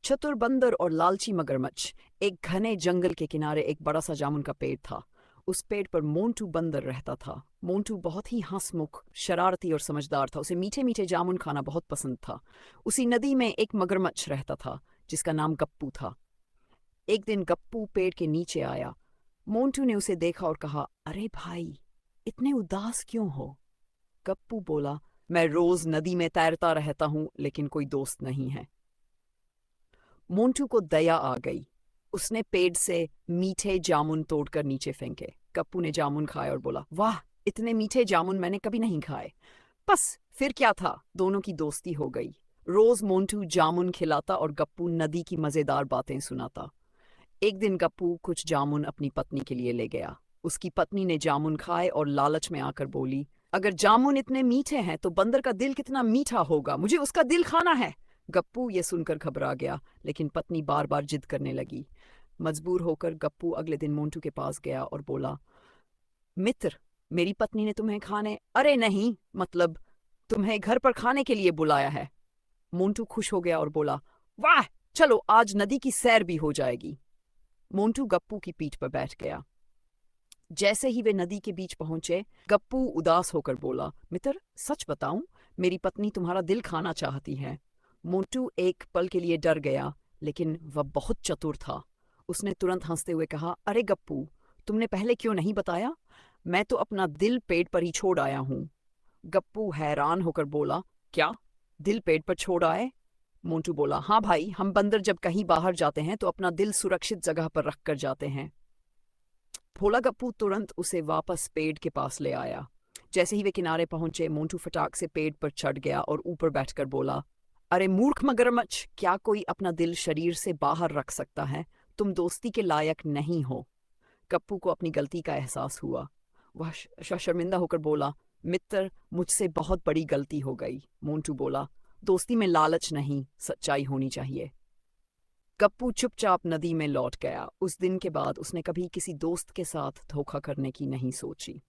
चतुर बंदर और लालची मगरमच्छ। एक घने जंगल के किनारे एक बड़ा सा जामुन का पेड़ था। उस पेड़ पर मोंटू बंदर रहता था। मोंटू बहुत ही हंसमुख, शरारती और समझदार था। उसे मीठे मीठे जामुन खाना बहुत पसंद था। उसी नदी में एक मगरमच्छ रहता था जिसका नाम गप्पू था। एक दिन गप्पू पेड़ के नीचे आया। मोंटू ने उसे देखा और कहा, अरे भाई, इतने उदास क्यों हो? गप्पू बोला, मैं रोज नदी में तैरता रहता हूँ लेकिन कोई दोस्त नहीं है। मोंटू को दया आ गई। उसने पेड़ से मीठे जामुन तोड़कर नीचे फेंके। गप्पू ने जामुन खाए और बोला, वाह, इतने मीठे जामुन मैंने कभी नहीं खाए। बस फिर क्या था, दोनों की दोस्ती हो गई। रोज मोंटू जामुन खिलाता और गप्पू नदी की मजेदार बातें सुनाता। एक दिन गप्पू कुछ जामुन अपनी पत्नी के लिए ले गया। उसकी पत्नी ने जामुन खाए और लालच में आकर बोली, अगर जामुन इतने मीठे हैं तो बंदर का दिल कितना मीठा होगा, मुझे उसका दिल खाना है। गप्पू ये सुनकर घबरा गया, लेकिन पत्नी बार बार जिद करने लगी। मजबूर होकर गप्पू अगले दिन मोंटू के पास गया और बोला, मित्र, मेरी पत्नी ने तुम्हें खाने, अरे नहीं, मतलब तुम्हें घर पर खाने के लिए बुलाया है। मोंटू खुश हो गया और बोला, वाह, चलो आज नदी की सैर भी हो जाएगी। मोंटू गप्पू की पीठ पर बैठ गया। जैसे ही वे नदी के बीच पहुंचे, गप्पू उदास होकर बोला, मित्र, सच बताऊं, मेरी पत्नी तुम्हारा दिल खाना चाहती है। मोंटू एक पल के लिए डर गया, लेकिन वह बहुत चतुर था। उसने तुरंत हंसते हुए कहा, अरे गप्पू, तुमने पहले क्यों नहीं बताया? मैं तो अपना दिल पेड़ पर ही छोड़ आया हूँ। गप्पू हैरान होकर बोला, क्या, दिल पेड़ पर छोड़ आए? मोंटू बोला, हाँ भाई, हम बंदर जब कहीं बाहर जाते हैं तो अपना दिल सुरक्षित जगह पर रख कर जाते हैं। भोला गप्पू तुरंत उसे वापस पेड़ के पास ले आया। जैसे ही वे किनारे पहुंचे, मोंटू फटाक से पेड़ पर चढ़ गया और ऊपर बैठकर बोला, अरे मूर्ख मगरमच्छ, क्या कोई अपना दिल शरीर से बाहर रख सकता है? तुम दोस्ती के लायक नहीं हो। गप्पू को अपनी गलती का एहसास हुआ। वह शर्मिंदा होकर बोला, मित्र, मुझसे बहुत बड़ी गलती हो गई। मोंटू बोला, दोस्ती में लालच नहीं, सच्चाई होनी चाहिए। गप्पू चुपचाप नदी में लौट गया। उस दिन के बाद उसने कभी किसी दोस्त के साथ धोखा करने की नहीं सोची।